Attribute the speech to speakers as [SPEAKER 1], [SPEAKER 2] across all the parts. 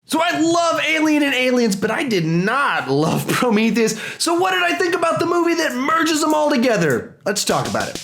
[SPEAKER 1] So I love Alien and Aliens, but I did not love Prometheus. So what did I think about the movie that merges them all together? Let's talk about it.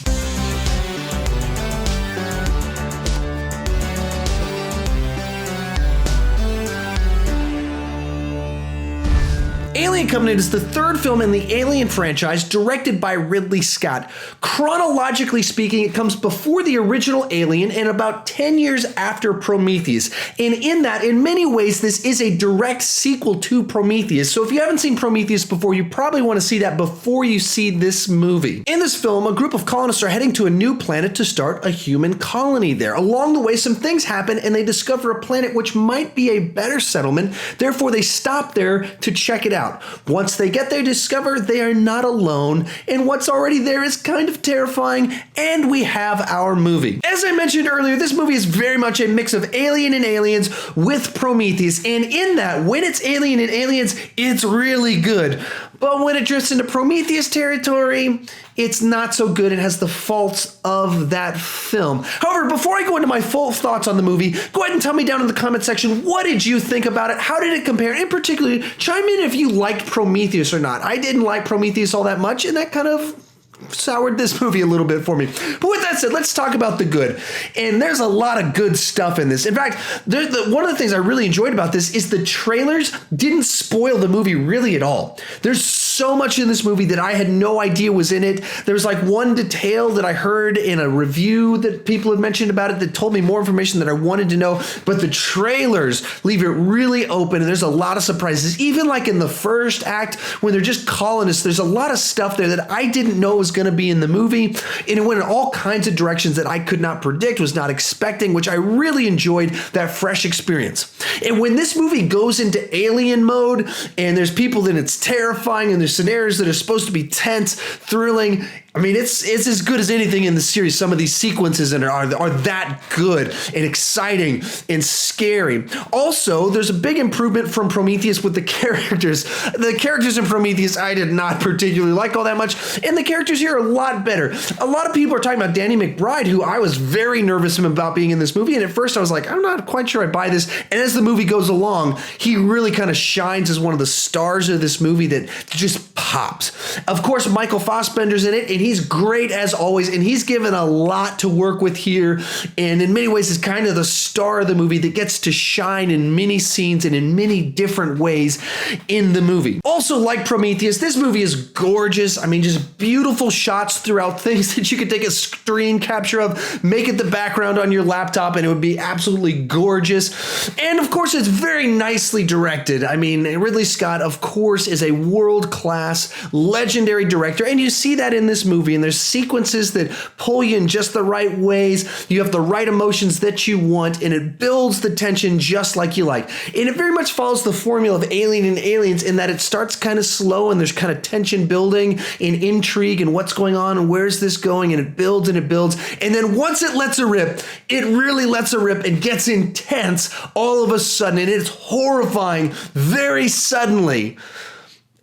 [SPEAKER 1] Alien Covenant is the third film in the Alien franchise directed by Ridley Scott. Chronologically speaking, it comes before the original Alien and about 10 years after Prometheus. And in that, in many ways, this is a direct sequel to Prometheus. So if you haven't seen Prometheus before, you probably want to see that before you see this movie. In this film, a group of colonists are heading to a new planet to start a human colony there. Along the way, some things happen and they discover a planet which might be a better settlement. Therefore, they stop there to check it out. Once they get there, discover they are not alone, and what's already there is kind of terrifying, and we have our movie. As I mentioned earlier, this movie is very much a mix of Alien and Aliens with Prometheus, and in that, when it's Alien and Aliens, it's really good. But when it drifts into Prometheus territory, it's not so good. It has the faults of that film. However, before I go into my full thoughts on the movie, go ahead and tell me down in the comment section, what did you think about it? How did it compare? In particular, chime in if you liked Prometheus or not. I didn't like Prometheus all that much, and that kind of soured this movie a little bit for me. But with that said, let's talk about the good. And there's a lot of good stuff in this. In fact, one of the things I really enjoyed about this is the trailers didn't spoil the movie really at all. There's so much in this movie that I had no idea was in it. There's like one detail that I heard in a review that people had mentioned about it that told me more information that I wanted to know. But the trailers leave it really open, and there's a lot of surprises. Even like in the first act, when they're just colonists, there's a lot of stuff there that I didn't know was going to be in the movie, and it went in all kinds of directions that I could not predict, was not expecting, which I really enjoyed that fresh experience. And when this movie goes into alien mode, and there's people that it's terrifying, and there's scenarios that are supposed to be tense, thrilling, I mean, it's as good as anything in the series. Some of these sequences are that good and exciting and scary. Also, there's a big improvement from Prometheus with the characters. The characters in Prometheus I did not particularly like all that much, and the characters here are a lot better. A lot of people are talking about Danny McBride, who I was very nervous about being in this movie, and at first I was like, I'm not quite sure I buy this. And as the movie goes along, he really kind of shines as one of the stars of this movie that just pops. Of course, Michael Fassbender's in it, and he's great as always, and he's given a lot to work with here, and in many ways is kind of the star of the movie that gets to shine in many scenes and in many different ways in the movie. Also, like Prometheus, this movie is gorgeous. I mean, just beautiful shots throughout, things that you could take a screen capture of, make it the background on your laptop, and it would be absolutely gorgeous. And of course, it's very nicely directed. I mean, Ridley Scott, of course, is a world-class, legendary director, and you see that in this movie. And there's sequences that pull you in just the right ways. You have the right emotions that you want, and it builds the tension just like you like. And it very much follows the formula of Alien and Aliens in that it starts kind of slow, and there's kind of tension building and intrigue and what's going on and where's this going, and it builds and it builds. And then once it lets a rip, it really lets a rip and gets intense all of a sudden, and it's horrifying very suddenly.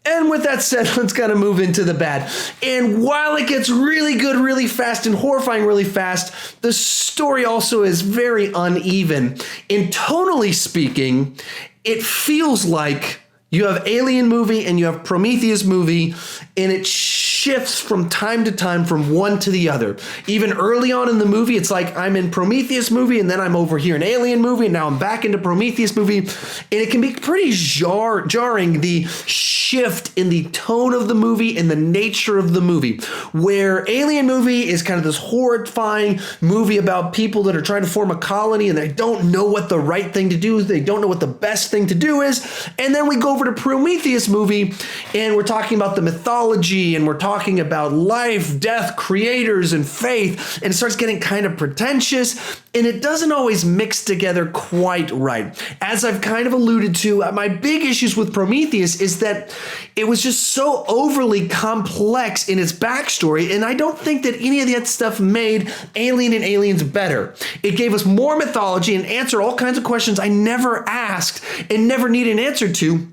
[SPEAKER 1] And with that said, let's kind of move into the bad. And while it gets really good really fast and horrifying really fast, the story also is very uneven. And tonally speaking, it feels like you have Alien movie and you have Prometheus movie, and it shifts from time to time from one to the other. Even early on in the movie, it's like I'm in Prometheus movie, and then I'm over here in Alien movie, and now I'm back into Prometheus movie. And it can be pretty jarring, the shift in the tone of the movie and the nature of the movie, where Alien movie is kind of this horrifying movie about people that are trying to form a colony, and they don't know what the right thing to do is. They don't know what the best thing to do is. And then we go over to Prometheus movie, and we're talking about the mythology, and we're talking about life, death, creators, and faith, and it starts getting kind of pretentious, and it doesn't always mix together quite right. As I've kind of alluded to, my big issues with Prometheus is that it was just so overly complex in its backstory, and I don't think that any of that stuff made Alien and Aliens better. It gave us more mythology and answered all kinds of questions I never asked and never needed an answer to.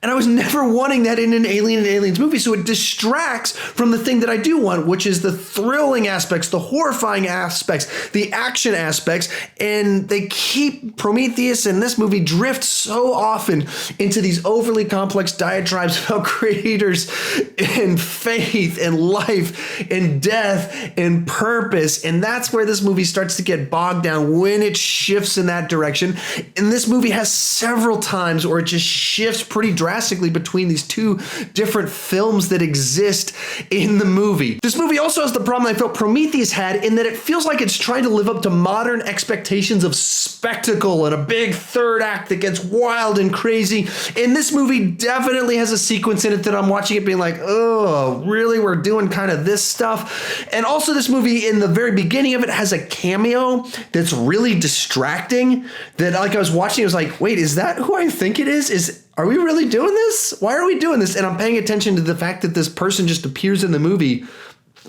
[SPEAKER 1] And I was never wanting that in an Alien and Aliens movie, so it distracts from the thing that I do want, which is the thrilling aspects, the horrifying aspects, the action aspects, and they keep Prometheus and this movie drift so often into these overly complex diatribes about creators and faith and life and death and purpose, and that's where this movie starts to get bogged down when it shifts in that direction. And this movie has several times where it just shifts pretty drastically between these two different films that exist in the movie. This movie also has the problem I felt Prometheus had in that it feels like it's trying to live up to modern expectations of spectacle and a big third act that gets wild and crazy. And this movie definitely has a sequence in it that I'm watching it being like, oh, really? We're doing kind of this stuff? And also this movie in the very beginning of it has a cameo that's really distracting that like I was watching, I was like, wait, is that who I think it is? Are we really doing this? Why are we doing this? And I'm paying attention to the fact that this person just appears in the movie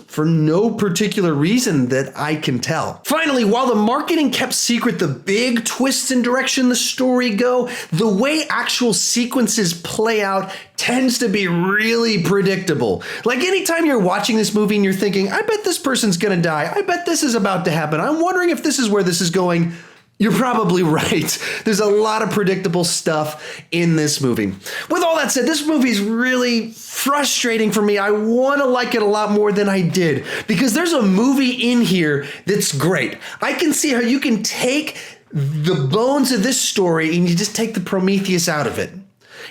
[SPEAKER 1] for no particular reason that I can tell. Finally, while the marketing kept secret the big twists and direction the story go, the way actual sequences play out tends to be really predictable. Like anytime you're watching this movie and you're thinking, I bet this person's gonna die. I bet this is about to happen. I'm wondering if this is where this is going. You're probably right. There's a lot of predictable stuff in this movie. With all that said, this movie is really frustrating for me. I want to like it a lot more than I did because there's a movie in here that's great. I can see how you can take the bones of this story and you just take the Prometheus out of it.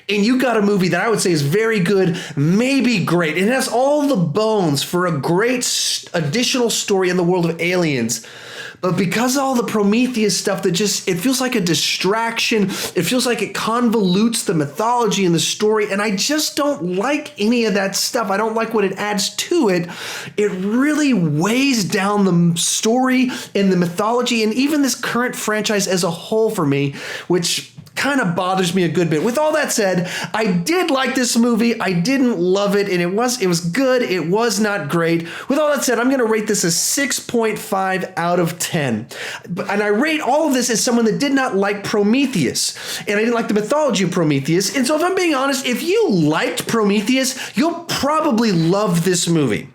[SPEAKER 1] And you got a movie that I would say is very good, maybe great. It has all the bones for a great additional story in the world of Aliens. But because of all the Prometheus stuff that just, it feels like a distraction. It feels like it convolutes the mythology and the story. And I just don't like any of that stuff. I don't like what it adds to it. It really weighs down the story and the mythology and even this current franchise as a whole for me, which kind of bothers me a good bit. With all that said, I did like this movie. I didn't love it, and it was good. It was not great. With all that said, I'm going to rate this a 6.5 out of 10. And I rate all of this as someone that did not like Prometheus, and I didn't like the mythology of Prometheus. And so if I'm being honest, if you liked Prometheus, you'll probably love this movie.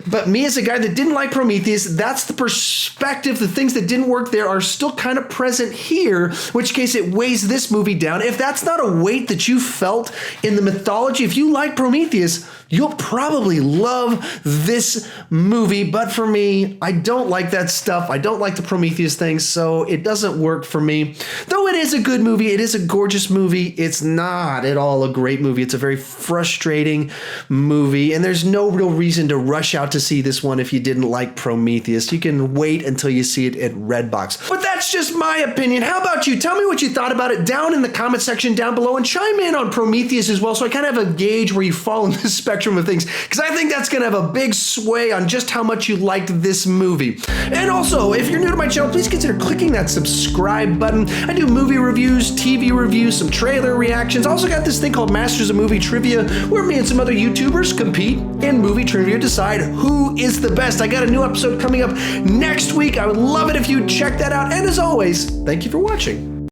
[SPEAKER 1] But me as a guy that didn't like Prometheus, that's the perspective. The things that didn't work there are still kind of present here, in which case it weighs this movie down. If that's not a weight that you felt in the mythology, if you like Prometheus, you'll probably love this movie. But for me, I don't like that stuff. I don't like the Prometheus thing, so it doesn't work for me. Though it is a good movie, it is a gorgeous movie, it's not at all a great movie. It's a very frustrating movie, and there's no real reason to rush out to see this one if you didn't like Prometheus. You can wait until you see it at Redbox. But that's just my opinion. How about you? Tell me what you thought about it down in the comment section down below, and chime in on Prometheus as well, so I kind of have a gauge where you fall in the spectrum of things, because I think that's going to have a big sway on just how much you liked this movie. And also, if you're new to my channel, please consider clicking that subscribe button. I do movie reviews, TV reviews, some trailer reactions. I also got this thing called Masters of Movie Trivia, where me and some other YouTubers compete in movie trivia, decide who is the best. I got a new episode coming up next week. I would love it if you'd check that out. And as always, thank you for watching.